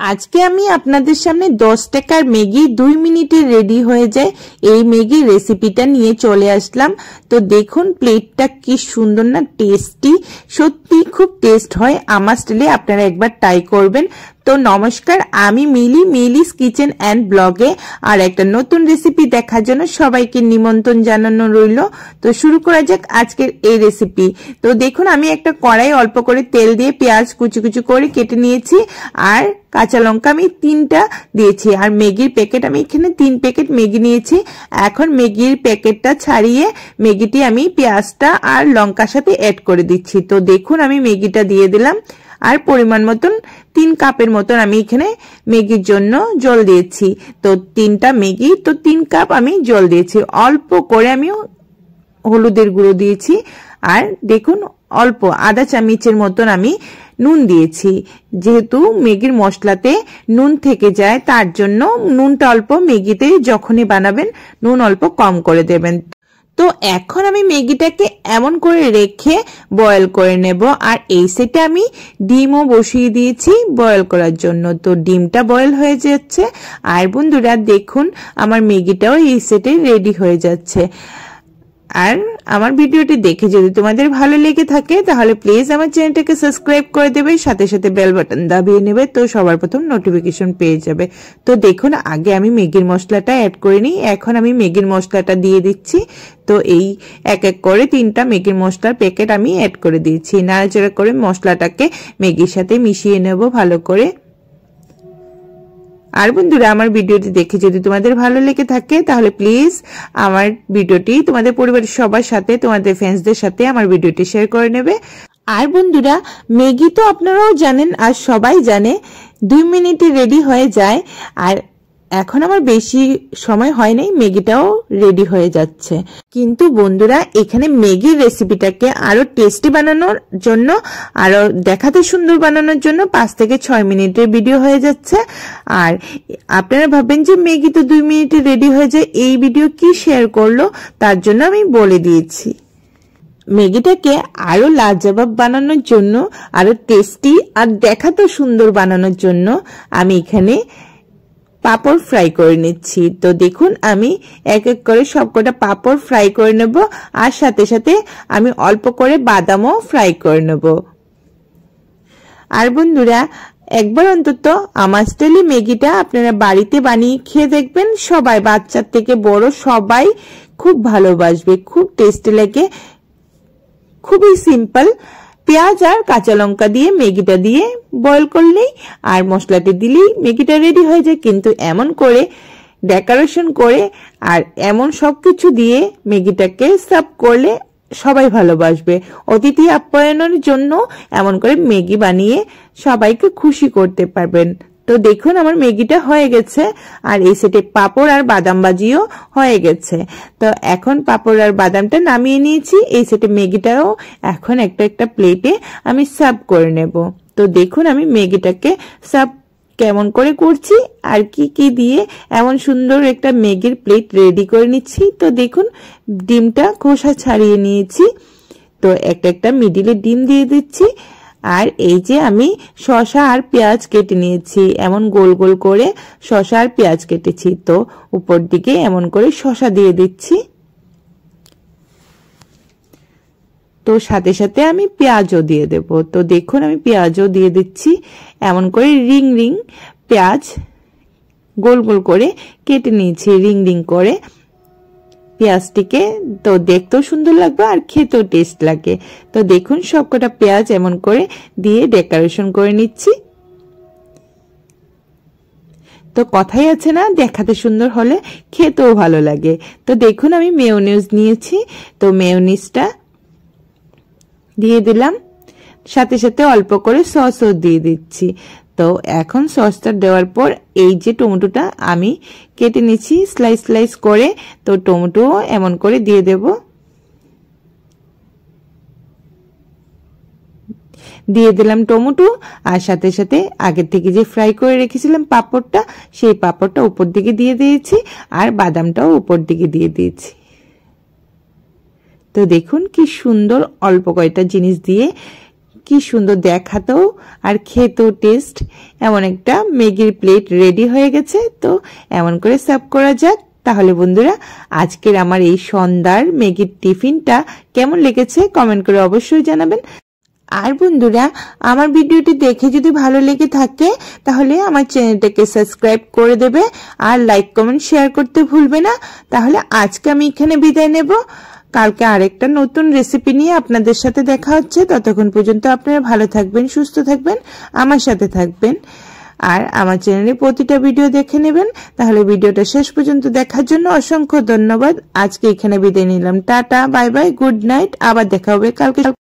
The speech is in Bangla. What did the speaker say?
আজকে আমি আপনাদের সামনে 10 টাকার ম্যাগি 2 মিনিটে রেডি হয়ে যায় এই ম্যাগি রেসিপিটা নিয়ে চলে আসলাম। তো দেখুন প্লেটটা কি সুন্দর না, টেস্টি, সত্যি খুব টেস্ট হয়। আমার স্টাইলে আপনারা একবার ট্রাই করবেন। তো নমস্কার, আমি মিলিস কিচেন অ্যান্ড ব্লগে আর একটা নতুন রেসিপি দেখার জন্য সবাইকে নিমন্ত্রণ জানানো রইল। তো শুরু করা যাক আজকের এই রেসিপি। তো দেখুন আমি একটা কড়াই অল্প করে তেল দিয়ে পেঁয়াজ কুচি কুচি করে কেটে নিয়েছি আর কাঁচা লঙ্কা আমি 3টা দিয়েছি আর ম্যাগির প্যাকেট আমি এখানে 3 প্যাকেট ম্যাগি নিয়েছি। এখন ম্যাগির প্যাকেটটা ছাড়িয়ে ম্যাগিটি আমি পেঁয়াজটা আর লঙ্কার সাথে অ্যাড করে দিচ্ছি। তো দেখুন আমি ম্যাগিটা দিয়ে দিলাম আর পরিমাণ মতন 3 কাপের মতন আমি এখানে ম্যাগির জন্য জল দিয়েছি। তো 3টা ম্যাগি, তো 3 কাপ আমি জল দিয়েছি। অল্প করে আমি হলুদের গুঁড়ো দিয়েছি আর দেখুন অল্প আধা চামচের মতন আমি নুন দিয়েছি। যেহেতু ম্যাগির মশলাতে নুন থেকে যায় তার জন্য নুনটা অল্প, ম্যাগিতে যখনই বানাবেন নুন অল্প কম করে দেবেন। তো এখন আমি ম্যাগিটাকে এমন করে রেখে বয়েল করে নেব আর এই সেটে আমি ডিমও বসিয়ে দিয়েছি বয়েল করার জন্য। তো ডিমটা বয়েল হয়ে যাচ্ছে আর বন্ধুরা দেখুন আমার ম্যাগিটাও এই সেটে রেডি হয়ে যাচ্ছে। আর আমার ভিডিওটি দেখে যদি তোমাদের ভালো লেগে থাকে তাহলে প্লিজ আমার চ্যানেলটাকে সাবস্ক্রাইব করে দেবে, সাথে সাথে বেল বাটন দাবিয়ে নেবে, তো সবার প্রথম নোটিফিকেশন পেয়ে যাবে। তো দেখুন আগে আমি ম্যাগির মশলাটা অ্যাড করে নিই, এখন আমি ম্যাগির মশলাটা দিয়ে দিচ্ছি। তো এই এক এক করে 3টা ম্যাগির মশলার প্যাকেট আমি অ্যাড করে দিয়েছি। নাড়াচাড়া করে মশলাটাকে ম্যাগির সাথে মিশিয়ে নেব ভালো করে। আর বন্ধুরা আমার ভিডিওটি দেখে যদি তোমাদের ভালো লেগে থাকে তাহলে প্লিজ আমার ভিডিওটি তোমাদের পরিবারের সবার সাথে, তোমাদের ফ্রেন্ডসদের সাথে আমার ভিডিওটি শেয়ার করে নেবে। আর বন্ধুরা ম্যাগি তো আপনারাও জানেন আর সবাই জানে 2 মিনিটে রেডি হয়ে যায়। আর এখন আমার বেশি সময় হয় নাই, ম্যাগিটাও রেডি হয়ে যাচ্ছে। কিন্তু বন্ধুরা এখানে ম্যাগির রেসিপিটাকে আরো টেস্টি বানানোর জন্য, আরো দেখাতে সুন্দর বানানোর জন্য 5 থেকে 6 মিনিটের ভিডিও হয়ে যাচ্ছে। আর আপনারা ভাবেন যে ম্যাগি তো 2 মিনিটে রেডি হয়ে যায়, এই ভিডিও কি শেয়ার করলো, তার জন্য আমি বলে দিয়েছি। ম্যাগিটাকে আরো লাজবাব বানানোর জন্য, আরো টেস্টি আর দেখাতে সুন্দর বানানোর জন্য আমি এখানে পাপড় ফ্রাই করে নিচ্ছি। তো দেখুন আমি এক এক করে সবকটা পাপড় ফ্রাই করে নেব আর সাথে সাথে আমি অল্প করে বাদামও ফ্রাই করে নেব। আর বন্ধুরা একবার অন্তত আমার স্টাইলে ম্যাগিটা আপনারা বাড়িতে বানিয়ে খেয়ে দেখবেন, সবাই বাচ্চা থেকে বড় সবাই খুব ভালোবাসবে, খুব টেস্টি লাগে। খুবই সিম্পল, পেঁয়াজ আর কাঁচা লঙ্কা দিয়ে ম্যাগিটা দিয়ে বয়েল করলেই আর মশলাটি দিলেই ম্যাগিটা রেডি হয়ে যায়। কিন্তু এমন করে ডেকোরেশন করে আর এমন সবকিছু দিয়ে ম্যাগিটাকে সার্ভ করলে সবাই ভালোবাসবে। অতিথি আপ্যায়নের জন্য এমন করে ম্যাগি বানিয়ে সবাইকে খুশি করতে পারবেন। তো দেখুন আমার ম্যাগিটা হয়ে গেছে আর এই সেটে পাপড় আর বাদাম ভাজিও হয়ে গেছে। তো এখন পাপড় আর বাদামটা নামিয়ে নিয়েছি, এই সেটে ম্যাগিটাও এখন একটা একটা প্লেটে আমি সার্ভ করে নেব। তো দেখুন আমি ম্যাগিটাকে সার্ভ কেমন করে করছি আর কি কি দিয়ে এমন সুন্দর একটা ম্যাগির প্লেট রেডি করে নিচ্ছি। তো দেখুন ডিমটা খোসা ছাড়িয়ে নিয়েছি, তো একটা একটা মিডিলে ডিম দিয়ে দিচ্ছি। আর এই যে আমি শসা আর পেঁয়াজ কেটে নিয়েছি, এমন গোল গোল করে শসা আর পেঁয়াজ কেটেছি। তো উপর দিকে এমন করে শসা দিয়ে দিচ্ছি। তো সাথে সাথে আমি পেঁয়াজও দিয়ে দেব। তো দেখুন আমি পেঁয়াজও দিয়ে দিচ্ছি, এমন করে রিং রিং পেঁয়াজ গোল গোল করে কেটে নিয়েছি রিং রিং করে পেঁয়াজটিকে। তো দেখতেও সুন্দর লাগবে আর খেতেও টেস্ট লাগে। তো দেখুন সবকটা পেঁয়াজ এমন করে দিয়ে ডেকোরেশন করে নিচ্ছি। তো কথাই আছে না, দেখাতে সুন্দর হলে খেতেও ভালো লাগে। তো দেখুন আমি মেয়োনিজ নিয়েছি, তো মেয়োনিজটা দিয়ে দিলাম, সাথে সাথে অল্প করে সসও দিয়ে দিচ্ছি। তো এখন সসটা দেওয়ার পর এই যে টমেটোটা আমি কেটে নিচ্ছি স্লাইস স্লাইস করে, তো টমেটো এমন করে দিয়ে দেব। দিয়ে দিলাম টমেটো আর সাথে সাথে আগে থেকে যে ফ্রাই করে রেখেছিলাম পাপড়টা, সেই পাপড়টা উপর দিকে দিয়ে দিয়েছি আর বাদামটাও উপর দিকে দিয়ে দিয়েছি। তো দেখুন কি সুন্দর অল্প কয়টা জিনিস দিয়ে কি সুন্দর দেখাতেও আর খেতেও টেস্ট। এমন একটা ম্যাগির প্লেট রেডি হয়ে গেছে। তো এমন করে সার্ভ করা যাক। তাহলে বন্ধুরা আজকের আমার এই সন্ধ্যার ম্যাগির টিফিনটা কেমন লেগেছে কমেন্ট করে অবশ্যই জানাবেন। আর বন্ধুরা আমার ভিডিওটি দেখে যদি ভালো লেগে থাকে তাহলে আমার চ্যানেলটাকে সাবস্ক্রাইব করে দেবে আর লাইক কমেন্ট শেয়ার করতে ভুলবে না। তাহলে আজকে আমি এখানে বিদায় নেব। কালকে আরেকটা নতুন রেসিপি নিয়ে আপনাদের সাথে দেখা হচ্ছে। ততক্ষণ পর্যন্ত আপনারা ভালো থাকবেন, সুস্থ থাকবেন, আমার সাথে থাকবেন আর আমার চ্যানেলে প্রতিটা ভিডিও দেখে নেবেন। তাহলে ভিডিওটা শেষ পর্যন্ত দেখার জন্য অসংখ্য ধন্যবাদ। আজকে এখানে বিদায় নিলাম। Tata, bye bye, good night. আবার দেখা হবে কালকে।